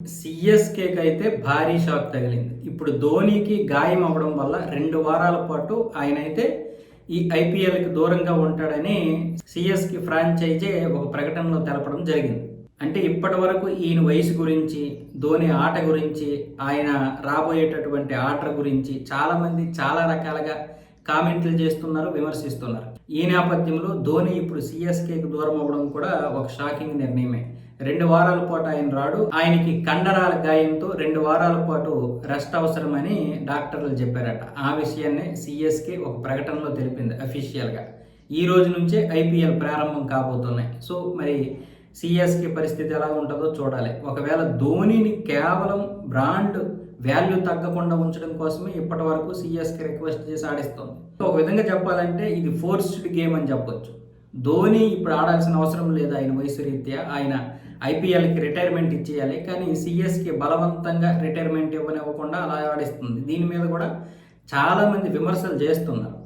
సిఎస్కేకి అయితే భారీ షాక్ తగిలింది. ఇప్పుడు ధోనీకి గాయం అవ్వడం వల్ల 2 వారాల పాటు ఆయనైతే ఈ ఐపీఎల్కి దూరంగా ఉంటాడని సిఎస్కే ఫ్రాంచైజే ఒక ప్రకటనలో తెలపడం జరిగింది. అంటే ఇప్పటి వరకు ఈయన వయసు గురించి, ధోని ఆట గురించి, ఆయన రాబోయేటటువంటి ఆట గురించి చాలామంది చాలా రకాలుగా కామెంట్లు చేస్తున్నారు, విమర్శిస్తున్నారు. ఈ నేపథ్యంలో ధోని ఇప్పుడు సిఎస్కేకి దూరం అవ్వడం కూడా ఒక షాకింగ్ నిర్ణయమే. 2 వారాల పాటు ఆయన రాడు. ఆయనకి కండరాల గాయంతో 2 వారాల పాటు రెస్ట్ అవసరమని డాక్టర్లు చెప్పారట. ఆ విషయాన్ని సిఎస్కే ఒక ప్రకటనలో తెలిపింది అఫీషియల్గా. ఈ రోజు నుంచే ఐపీఎల్ ప్రారంభం కాబోతున్నాయి. సో మరి సిఎస్కే పరిస్థితి ఎలా ఉంటుందో చూడాలి. ఒకవేళ ధోనిని కేవలం బ్రాండ్ వాల్యూ తగ్గకుండా ఉంచడం కోసమే ఇప్పటి వరకు సిఎస్కే రిక్వెస్ట్ చేసి ఆడిస్తుంది. ఒక విధంగా చెప్పాలంటే ఇది ఫోర్స్డ్ గేమ్ అని చెప్పొచ్చు. ధోని ఇప్పుడు ఆడాల్సిన అవసరం లేదు. ఆయన వయసు రీత్యా ఆయన ఐపీఎల్కి రిటైర్మెంట్ ఇచ్చేయాలి. కానీ సిఎస్కే బలవంతంగా రిటైర్మెంట్ ఇవ్వనివ్వకుండా అలా ఆడిస్తుంది. దీని మీద కూడా చాలామంది విమర్శలు చేస్తున్నారు.